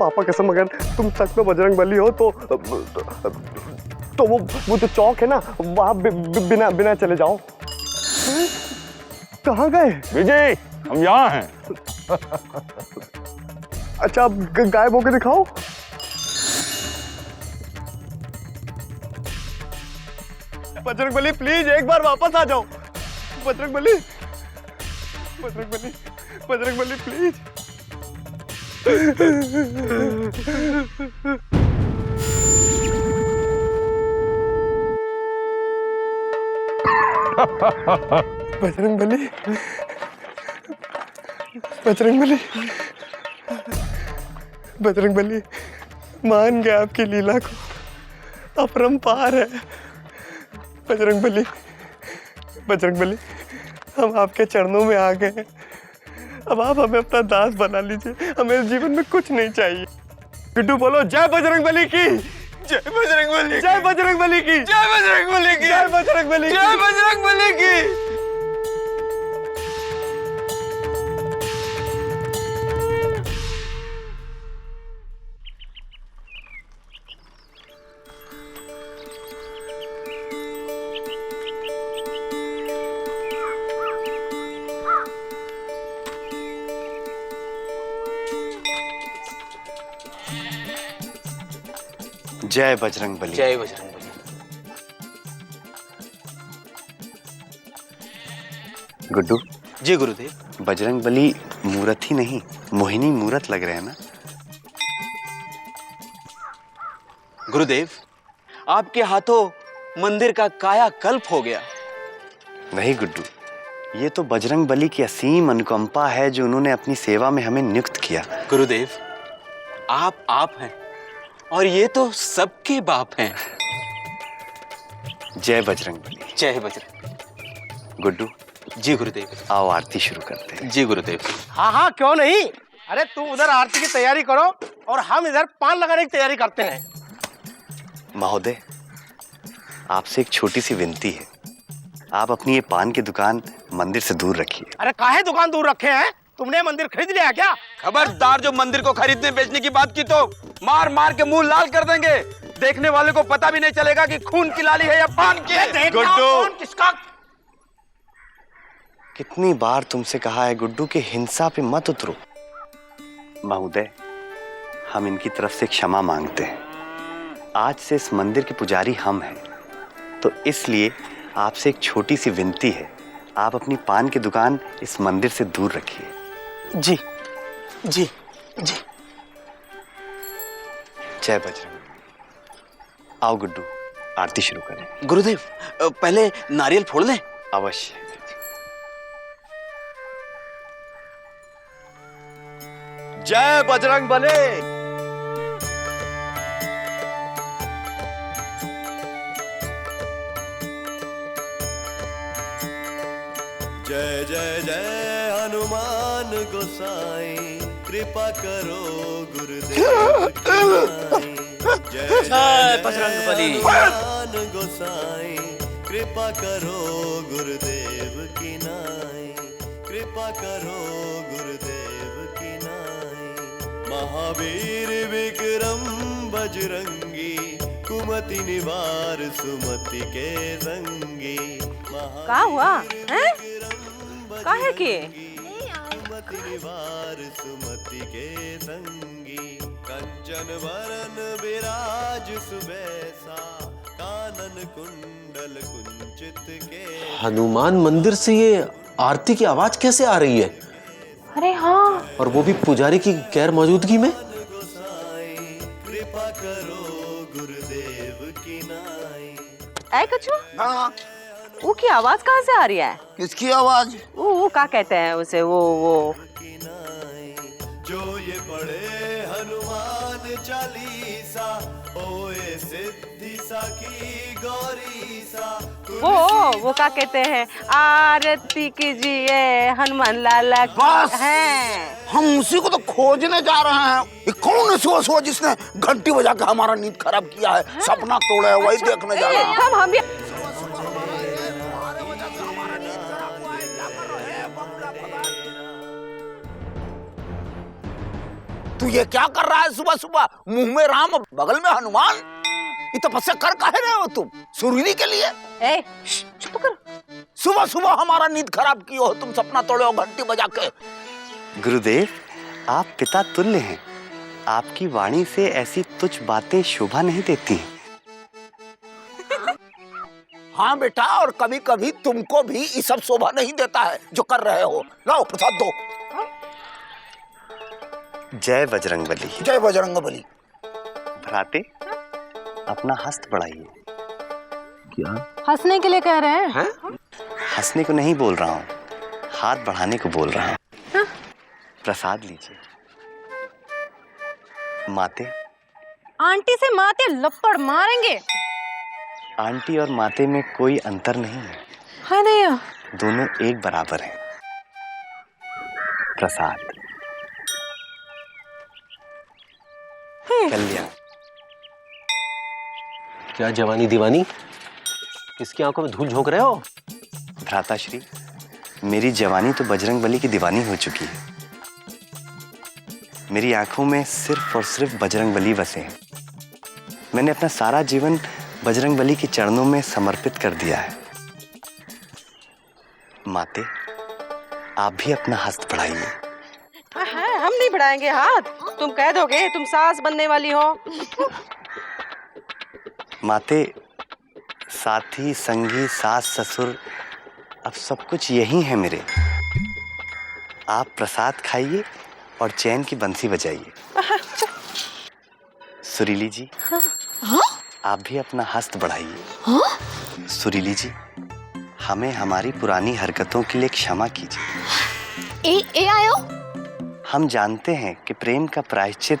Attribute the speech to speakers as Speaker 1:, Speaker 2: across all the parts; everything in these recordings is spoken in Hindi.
Speaker 1: पापा कसम, अगर तुम सच में बजरंग बली हो तो वो जो चौक है ना, वहां बिना बिना चले जाओ। कहाँ गए
Speaker 2: विजय? हम यहाँ हैं।
Speaker 1: अच्छा, अब गायब होके दिखाओ। बजरंग बली प्लीज एक बार वापस आ जाओ। बजरंग बली, बजरंग बली, बजरंग बली प्लीज। बजरंग बली, बजरंग बली, बजरंग बली, मान गया आपकी लीला को, अपरंपार है। बजरंग बली, बजरंग बली, हम आपके चरणों में आ गए हैं। अब आप हमें अपना दास बना लीजिए, हमें जीवन में कुछ नहीं चाहिए। गुड्डू बोलो जय बजरंग बली की, जय बजरंग बली, जय बजरंग बली की, जय बजरंग बली की, जय बजरंग बली, जय बजरंग बली की।
Speaker 3: जय बजरंग बली,
Speaker 4: जय बजरंग बली।
Speaker 3: गुड्डू
Speaker 4: जी गुरुदेव।
Speaker 3: बजरंग बली मूर्त ही नहीं, मोहिनी मूर्त लग रहे हैं ना?
Speaker 4: गुरुदेव, आपके हाथों मंदिर का कायाकल्प हो गया।
Speaker 3: वही गुड्डू, ये तो बजरंग बली की असीम अनुकंपा है जो उन्होंने अपनी सेवा में हमें नियुक्त किया।
Speaker 4: गुरुदेव, आप हैं और ये तो सबके बाप हैं।
Speaker 3: जय बजरंग बली।
Speaker 4: जय बजरंग।
Speaker 3: गुड्डू
Speaker 4: जी गुरुदेव।
Speaker 3: आओ आरती शुरू करते हैं।
Speaker 4: जी गुरुदेव।
Speaker 5: हाँ हाँ क्यों नहीं। अरे तुम उधर आरती की तैयारी करो और हम इधर पान लगाने की तैयारी करते हैं।
Speaker 3: महोदय, आपसे एक छोटी सी विनती है, आप अपनी ये पान की दुकान मंदिर से दूर रखिए।
Speaker 5: अरे काहे दुकान दूर रखे हैं? तुमने मंदिर खरीद लिया क्या?
Speaker 4: खबरदार, जो मंदिर को खरीदने बेचने की बात की तो मार मार के मुंह लाल कर देंगे। देखने वाले को पता भी नहीं चलेगा कि खून की लाली है या पान की है।
Speaker 5: कौन किसका?
Speaker 3: कितनी बार तुमसे कहा है गुड्डू कि हिंसा पे मत उतरो। महोदय, हम इनकी तरफ से क्षमा मांगते हैं। आज से इस मंदिर के पुजारी हम हैं, तो इसलिए आपसे एक छोटी सी विनती है, आप अपनी पान की दुकान इस मंदिर से दूर रखिए।
Speaker 5: जी जी जी।
Speaker 3: जय बजरंग। आओ गुड्डू, आरती शुरू करें।
Speaker 4: गुरुदेव, पहले नारियल फोड़ लें।
Speaker 3: अवश्य।
Speaker 1: जय बजरंग बली।
Speaker 6: जय जय जय हनुमान गोसाई, कृपा करो गुरुदेव की।
Speaker 4: जय बजरंग बली।
Speaker 6: हनुमान गोसाई, कृपा करो गुरुदेव की नाई, कृपा करो गुरुदेव की नाई। महावीर विक्रम बजरंगी, कुमति निवार सुमति के संगी।
Speaker 7: का हुआ हैं? काहे के?
Speaker 6: सुमति के संगी, कंचन वरन विराज सुबैसा, कानन कुंडल कुंचित के।
Speaker 8: हनुमान मंदिर से ये आरती की आवाज कैसे आ रही है?
Speaker 7: अरे हाँ,
Speaker 8: और वो भी पुजारी की गैर मौजूदगी में।
Speaker 6: कृपा करो गुरुदेव की नाई।
Speaker 7: ऐ कछु?
Speaker 9: हाँ,
Speaker 7: वो की आवाज कहाँ से आ रही है?
Speaker 9: किसकी आवाज?
Speaker 7: वो क्या कहते हैं उसे? वो
Speaker 6: जो ये पढ़े हनुमान चालीसा, ओए सिद्धि साकी गौरी सा।
Speaker 7: वो क्या कहते हैं? आरती कीजिए हनुमान लाला की।
Speaker 9: बस
Speaker 7: हैं।
Speaker 9: हम उसी को तो खोजने जा रहे हैं। ये कौन सो जिसने घंटी बजा के हमारा नींद खराब किया है? सपना तोड़ा है, वही देखने जा रहे हैं।
Speaker 7: हम भी
Speaker 9: तू ये क्या कर रहा है सुबह सुबह? मुंह में राम बगल में हनुमान। ये तपस्या कर काहे रहे हो तुम? सुरीली के लिए?
Speaker 7: ए, चुप कर।
Speaker 9: सुबह सुबह हमारा नींद खराब किए हो तुम, सपना तोड़े हो घंटी बजा के।
Speaker 3: गुरुदेव, आप पिता तुल्य हैं। आपकी वाणी से ऐसी तुच्छ बातें शोभा नहीं देती हैं।
Speaker 9: हाँ बेटा, और कभी कभी तुमको भी ये सब शोभा नहीं देता है जो कर रहे हो। लाओ प्रसाद दो।
Speaker 3: जय बजरंगबली।
Speaker 9: जय बजरंगबली।
Speaker 3: भ्राते, अपना हस्त बढ़ाइए।
Speaker 8: क्या?
Speaker 7: हंसने के लिए कह रहे हैं?
Speaker 3: हंसने को नहीं बोल रहा हूँ, हाथ बढ़ाने को बोल रहा हूँ। प्रसाद लीजिए। माते।
Speaker 7: आंटी से माते लपड़ मारेंगे।
Speaker 3: आंटी और माते में कोई अंतर नहीं है।
Speaker 7: है नहीं?
Speaker 3: दोनों एक बराबर हैं। प्रसाद। कल्याण।
Speaker 8: क्या जवानी दीवानी? किसकी आंखों में धूल झोंक रहे हो?
Speaker 3: भ्राताश्री, मेरी जवानी तो बजरंगबली की दीवानी हो चुकी है। मेरी आंखों में सिर्फ और सिर्फ बजरंगबली बसे हैं। मैंने अपना सारा जीवन बजरंगबली के चरणों में समर्पित कर दिया है। माते, आप भी अपना हस्त बढ़ाइए।
Speaker 7: हम नहीं बढ़ाएंगे हाथ, तुम कह दोगे तुम सास बनने वाली हो।
Speaker 3: माते, साथी संगी सास ससुर अब सब कुछ यही है मेरे। आप प्रसाद खाइए और चैन की बंसी बजाइए। सुरीली जी, आप भी अपना हस्त बढ़ाइए। सुरीली जी, हमें हमारी पुरानी हरकतों के लिए क्षमा कीजिए।
Speaker 10: ए आयो?
Speaker 3: हम जानते हैं कि प्रेम का प्रायश्चित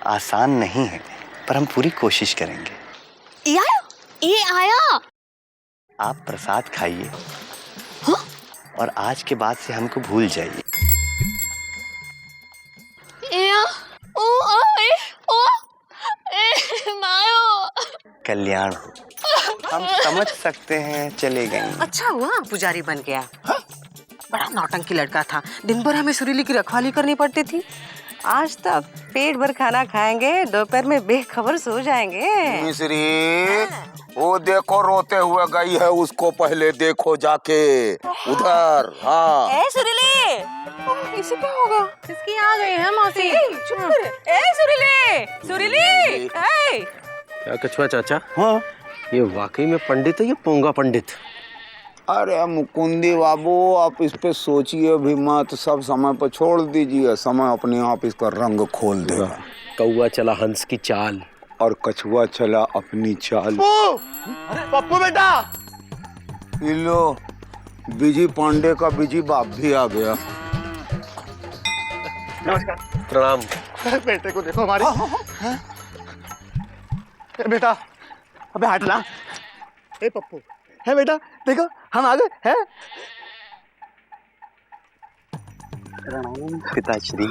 Speaker 3: आसान नहीं है, पर हम पूरी कोशिश करेंगे।
Speaker 10: ए आयो? ए आया?
Speaker 3: आप प्रसाद खाइए और आज के बाद से हमको भूल जाइए। कल्याण हो। हम समझ सकते हैं, चले गए।
Speaker 7: अच्छा हुआ पुजारी बन गया। बड़ा नौटंकी लड़का था, दिन भर हमें सुरीली की रखवाली करनी पड़ती थी। आज तो पेट भर खाना खाएंगे, दोपहर में बेखबर सो जाएंगे।
Speaker 9: मिश्री, वो देखो रोते हुए गई है, उसको पहले देखो जाके उधर। हाँ।
Speaker 7: ए सुरीली, इसे क्या होगा? इसकी आ गई है मौसी। चुप कर। ए सुरीली, सुरीली।
Speaker 8: क्या कछुआ चाचा?
Speaker 3: हाँ,
Speaker 8: ये वाकई में पंडित है, ये पोंगा पंडित?
Speaker 9: अरे मुकुंदी बाबू, आप इस पे सोचिए भी मत, सब समय पर छोड़ दीजिए। समय अपने आप इसका रंग खोल देगा।
Speaker 8: कौआ चला हंस की चाल
Speaker 9: और कछुआ चला अपनी चाल।
Speaker 5: पप्पू बेटा,
Speaker 9: लो, बिजी पांडे का बिजी बाप भी आ गया।
Speaker 5: नमस्कार।
Speaker 8: प्रणाम।
Speaker 5: बेटे को देखो हमारे। बेटा, अबे हट ना। ए पप्पू, है बेटा, देखो हम आ गए हैं।
Speaker 3: पिताश्री।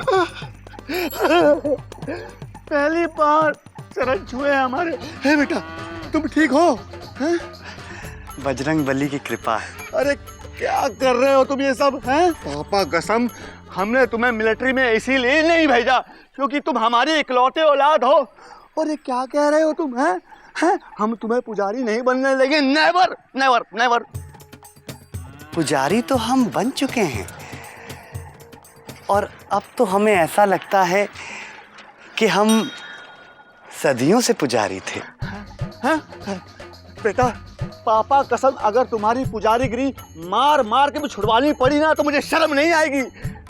Speaker 5: पहली बार चरण छुए हमारे। है बेटा, तुम ठीक हो? हैं?
Speaker 3: बजरंगबली की कृपा है।
Speaker 5: अरे क्या कर रहे हो तुम ये सब? हैं? पापा कसम, हमने तुम्हें मिलिट्री में इसीलिए नहीं भेजा क्योंकि तुम हमारी इकलौते औलाद हो। और ये क्या कह रहे हो तुम? हैं? हैं? हम तुम्हें पुजारी नहीं बनने देंगे। Never never never.
Speaker 3: पुजारी तो हम बन चुके हैं और अब तो हमें ऐसा लगता है कि हम सदियों से पुजारी थे।
Speaker 5: हैं? बेटा, पापा कसम, अगर तुम्हारी पुजारीगिरी मार मार के भी छुड़वानी पड़ी ना तो मुझे शर्म नहीं आएगी,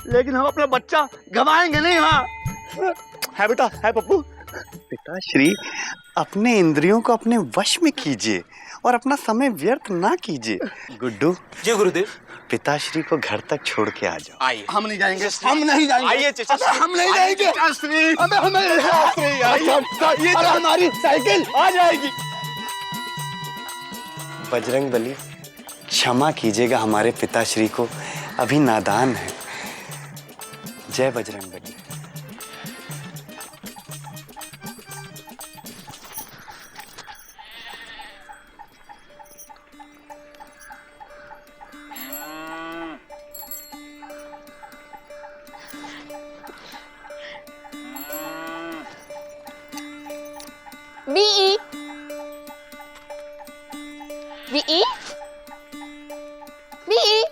Speaker 5: लेकिन हम अपना बच्चा गवाएंगे नहीं। हाँ है बेटा, है पप्पू।
Speaker 3: पिताश्री, अपने इंद्रियों को अपने वश में कीजिए और अपना समय व्यर्थ ना कीजिए। गुड्डू।
Speaker 8: जी गुरुदेव।
Speaker 3: पिताश्री को घर तक छोड़ के आ जाओ।
Speaker 5: आइए। हम नहीं जाएंगे, हम नहीं जाएंगे।
Speaker 4: आइए चचा,
Speaker 5: हम नहीं जाएंगे। ये तो हमारी साइकिल आ जाएगी।
Speaker 3: बजरंगबली, क्षमा कीजिएगा हमारे पिताश्री को, अभी नादान है। जय बजरंगबली।
Speaker 10: B-E. B-E. B-E.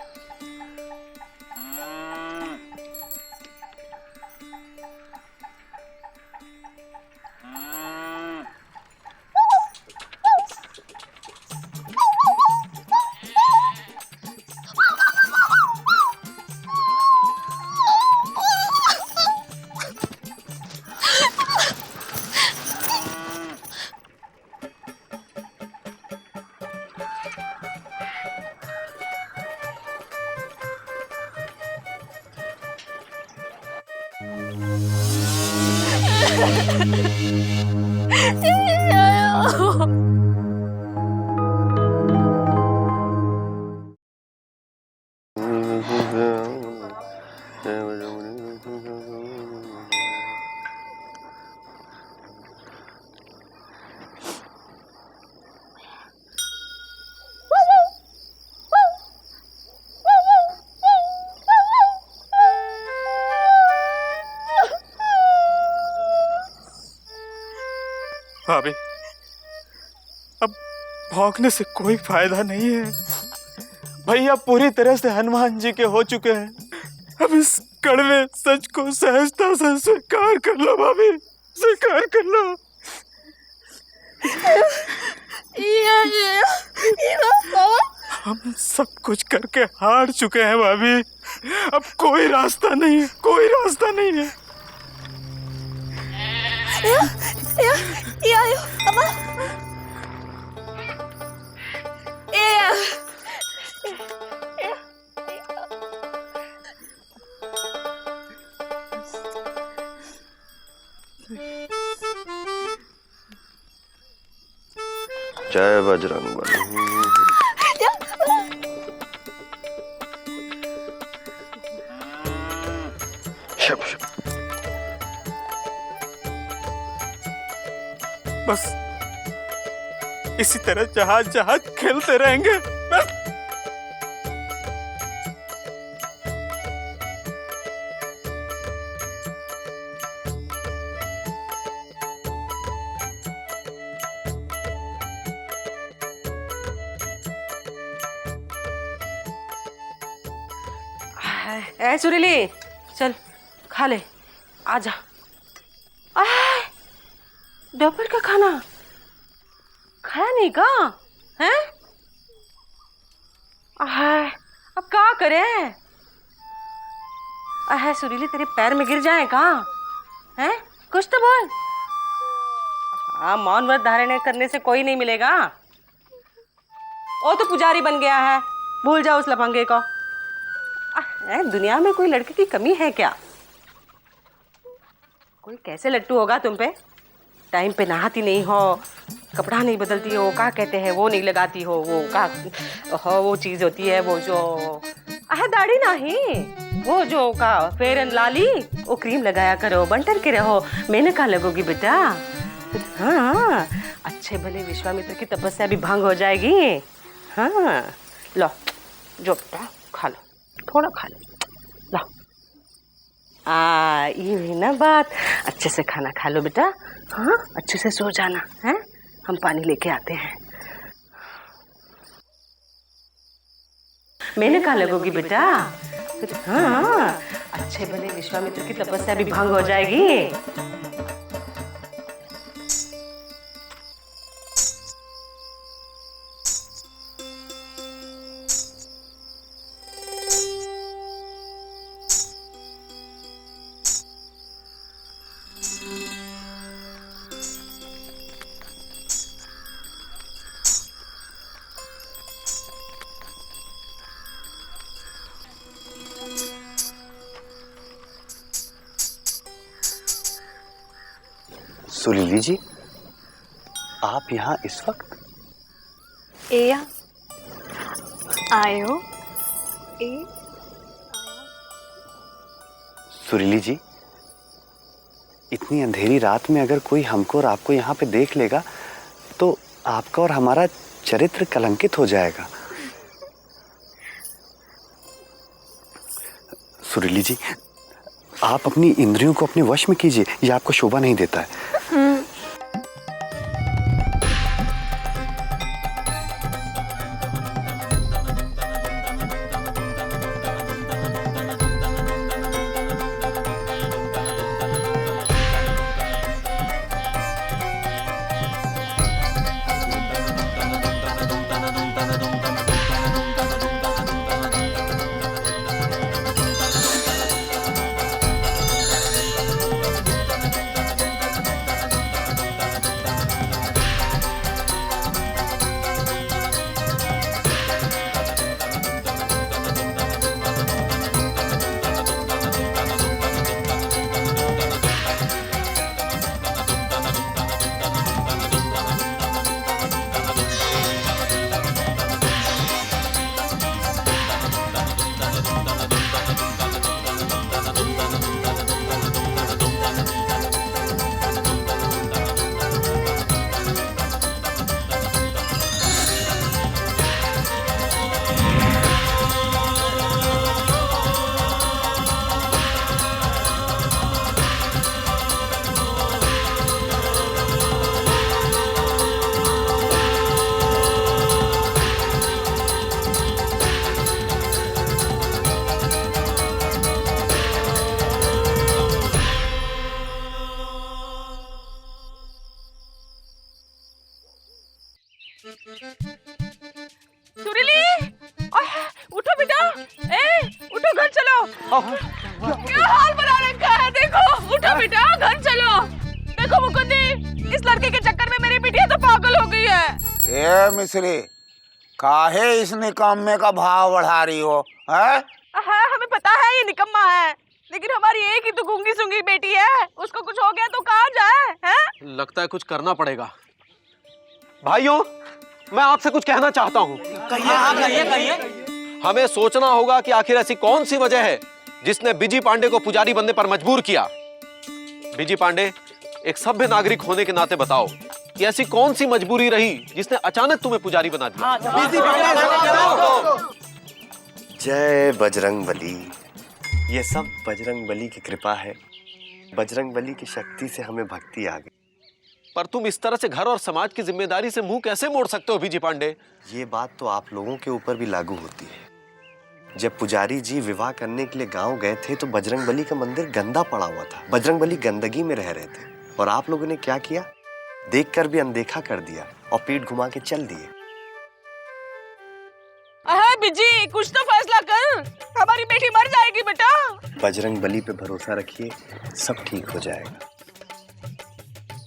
Speaker 1: भाभी, अब भौंकने से कोई फायदा नहीं है। भैया पूरी तरह से हनुमान जी के हो चुके हैं। अब इस कड़वे सच को सहजता से स्वीकार कर लो भाभी, स्वीकार कर लो। हम सब कुछ करके हार चुके हैं भाभी। अब कोई रास्ता नहीं है, कोई रास्ता नहीं है।
Speaker 3: जय बजरंगबली। शब शब।
Speaker 1: बस इसी तरह जहाज जहाज खेलते रहेंगे बस।
Speaker 7: ए सुरीली, चल खा ले, आजा। दोपहर का खाना खाया नहीं का हैं? अब क्या करें? सुरीली तेरे पैर में गिर जाए का हैं? कुछ तो बोल। हाँ, मौन व्रत धारण करने से कोई नहीं मिलेगा। ओ तो पुजारी बन गया है, भूल जाओ उस लफंगे को। दुनिया में कोई लड़के की कमी है क्या? कोई कैसे लट्टू होगा तुम पे? टाइम पे नहाती नहीं हो, कपड़ा नहीं बदलती हो, क्या कहते हैं वो नहीं लगाती हो, वो का हो वो चीज होती है वो जो दाढ़ी नहीं, वो जो का फेयर एंड लाली, वो क्रीम लगाया करो, बंटन के रहो। मैंने कहा लगोगी बेटा? हाँ, अच्छे भले विश्वामित्र की तपस्या भी भंग हो जाएगी। हाँ लो, जो बेटा खा लो, थोड़ा खा लो, लो। ये हुई ना बात। अच्छे से खाना खा लो बेटा। हाँ, अच्छे से सो जाना है, हम पानी लेके आते हैं। मैंने कहा लगोगी बेटा? हाँ, अच्छे भले विश्वामित्र की तपस्या भी भंग हो जाएगी।
Speaker 3: सुरीली जी, आप यहाँ इस वक्त?
Speaker 10: आयो।
Speaker 3: सुरीली जी, इतनी अंधेरी रात में अगर कोई हमको और आपको यहाँ पे देख लेगा तो आपका और हमारा चरित्र कलंकित हो जाएगा। सुरीली जी, आप अपनी इंद्रियों को अपने वश में कीजिए, ये आपको शोभा नहीं देता है।
Speaker 7: क्या हाल बना रखा है, देखो। उठो बेटा, घर चलो। देखो मुकुंदी, इस लड़के के चक्कर में मेरी बिटिया तो पागल हो गई है।
Speaker 9: ए मिश्री, काहे इस निकम्मे का भाव बढ़ा रही हो? है
Speaker 7: हमें पता है ये निकम्मा है, लेकिन हमारी एक ही तो गूंगी सूंगी बेटी है, उसको कुछ हो गया तो कहाँ जाए? हैं?
Speaker 8: लगता है कुछ करना पड़ेगा। भाइयों, मैं आपसे कुछ कहना चाहता हूँ। कहिए। हमें सोचना होगा कि आखिर ऐसी कौन सी वजह है जिसने बिजी पांडे को पुजारी बनने पर मजबूर किया। बिजी पांडे, एक सभ्य नागरिक होने के नाते बताओ कि ऐसी कौन सी मजबूरी रही जिसने अचानक तुम्हें पुजारी बना दिया।
Speaker 3: जय बजरंग बली। ये सब बजरंग बली की कृपा है। बजरंग बली की शक्ति से हमें भक्ति आ गई।
Speaker 8: पर तुम इस तरह से घर और समाज की जिम्मेदारी से मुंह कैसे मोड़ सकते हो बिजी पांडे?
Speaker 3: ये बात तो आप लोगों के ऊपर भी लागू होती है। जब पुजारी जी विवाह करने के लिए गांव गए थे तो बजरंग बली का मंदिर गंदा पड़ा हुआ था। बजरंग बली गंदगी में रह रहे थे और आप लोगों ने क्या किया? देखकर भी अनदेखा कर दिया और पीठ घुमा के चल दिए।
Speaker 7: बिजी, कुछ तो फैसला कर, हमारी बेटी मर जाएगी बेटा।
Speaker 3: बजरंग बली पे भरोसा रखिए, सब ठीक हो जाएगा।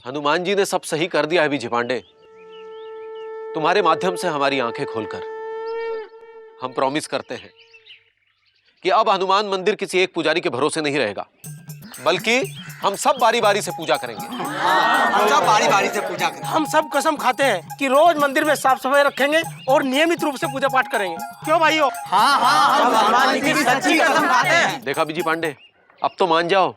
Speaker 8: हनुमान जी ने सब सही कर दिया है बिजी पांडे। तुम्हारे माध्यम से हमारी आंखें खोलकर हम प्रॉमिस करते हैं कि अब हनुमान मंदिर किसी एक पुजारी के भरोसे नहीं रहेगा, बल्कि हम सब बारी बारी से पूजा करेंगे।
Speaker 1: हम सब बारी बारी से पूजा करेंगे। हम सब कसम खाते हैं कि रोज मंदिर में साफ सफाई रखेंगे और नियमित रूप से पूजा पाठ करेंगे। क्यों भाइयों? हाँ हाँ, हम हनुमान जी की सच्ची कसम खाते हैं।
Speaker 8: देखा बिजी पांडे, अब तो मान जाओ।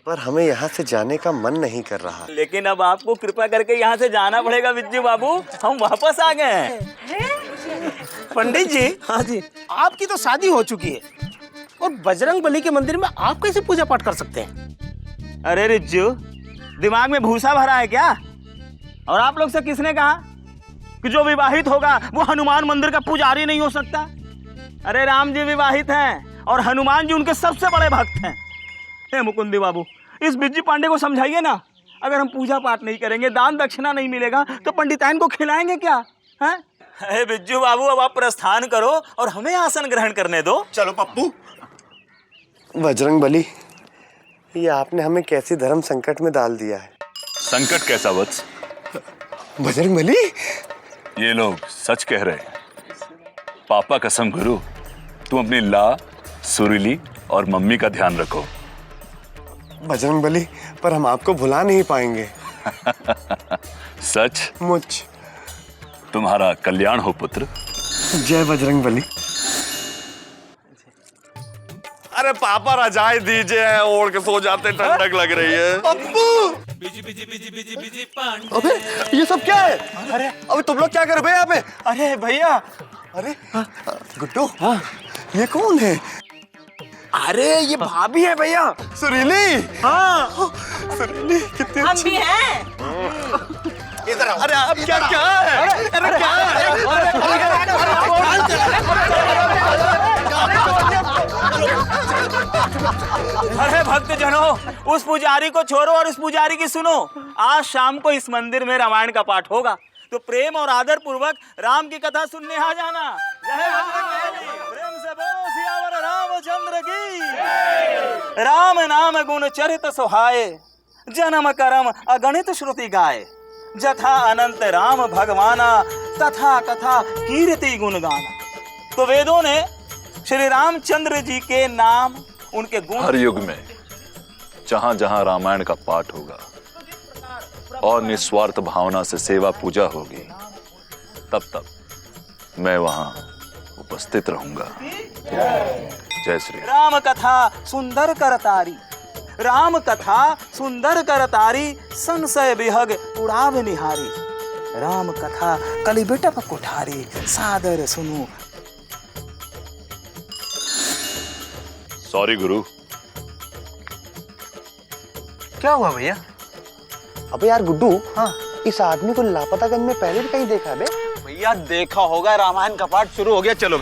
Speaker 3: पर हमें यहाँ से जाने का मन नहीं कर रहा।
Speaker 11: लेकिन अब आपको कृपा करके यहाँ से जाना पड़ेगा बिज्जू बाबू, हम वापस आ गए हैं।
Speaker 1: पंडित जी, हाँ जी, आपकी तो शादी हो चुकी है और बजरंग बली के मंदिर में आप कैसे पूजा पाठ कर सकते हैं?
Speaker 11: अरे रिज्जू, दिमाग में भूसा भरा है क्या? और आप लोग से किसने कहा कि जो विवाहित होगा वो हनुमान मंदिर का पुजारी नहीं हो सकता? अरे राम जी विवाहित हैं और हनुमान जी उनके सबसे बड़े भक्त हैं। हे मुकुंदी बाबू, इस बिज्जू पांडे को समझाइए ना। अगर हम पूजा पाठ नहीं करेंगे, दान दक्षिणा नहीं मिलेगा तो पंडिताइन को खिलाएंगे क्या? हैं? हे बिज्जू बाबू, अब आप प्रस्थान करो और हमें आसन ग्रहण करने दो।
Speaker 5: चलो पप्पू।
Speaker 3: बजरंग बली, ये आपने हमें कैसी धर्म संकट में डाल दिया है।
Speaker 2: संकट कैसा वत्स?
Speaker 3: बजरंग बली,
Speaker 2: ये लोग सच कह रहे हैं। पापा कसम गुरु, तुम अपनी ला, सुरीली और मम्मी का ध्यान रखो।
Speaker 3: बजरंग बली, पर हम आपको भुला नहीं पाएंगे।
Speaker 2: सच?
Speaker 3: मुझ।
Speaker 2: तुम्हारा कल्याण हो पुत्र।
Speaker 3: जय बजरंग बली।
Speaker 2: अरे पापा रजाई दीजिए, ओढ़ के सो जाते, ठंडक लग रही है।
Speaker 3: पप्पू! अबे ये सब क्या है? अरे अबे तुम लोग क्या कर रहे हो यहाँ पे?
Speaker 11: अरे भैया,
Speaker 3: अरे गुड्डू, हाँ, ये कौन है?
Speaker 1: अरे ये भाभी है भैया।
Speaker 3: सुरीली।
Speaker 1: हाँ,
Speaker 3: सुरीली कितनी
Speaker 7: हम
Speaker 3: अच्छी।
Speaker 7: भी हैं।
Speaker 3: इधर आओ। अरे अब क्या क्या है? अरे क्या
Speaker 11: अरे भक्तजनों, उस पुजारी को छोड़ो और इस पुजारी की सुनो। आज शाम को इस मंदिर में रामायण का पाठ होगा, तो प्रेम और आदर पूर्वक राम की कथा सुनने आ जाना। जय बजरंगबली। प्रेम से बोलो सियावर रामचंद्र की। राम नाम गुण चरित सुहाए, जन्म करम अगणित श्रुति गाए। जथा अनंत राम भगवाना, तथा कथा कीर्ति गुण गाना। तो वेदों ने श्री रामचंद्र जी के नाम, उनके गुण।
Speaker 2: हर युग में जहां जहां रामायण का पाठ होगा और निस्वार्थ भावना से सेवा पूजा होगी, तब तब मैं वहां उपस्थित रहूंगा। जय श्री
Speaker 11: राम कथा सुंदर करतारी, राम कथा सुंदर करतारी, संशय विहग उड़ाव निहारी। राम कथा कली बिटप कुठारी, सादर सुनो।
Speaker 2: सॉरी गुरु।
Speaker 1: क्या हुआ भैया?
Speaker 3: अबे यार गुड्डू, हाँ, इस आदमी को लापतागंज में पहले भी कहीं देखा है बे?
Speaker 11: भैया देखा होगा, रामायण का पाठ शुरू हो गया, चलो।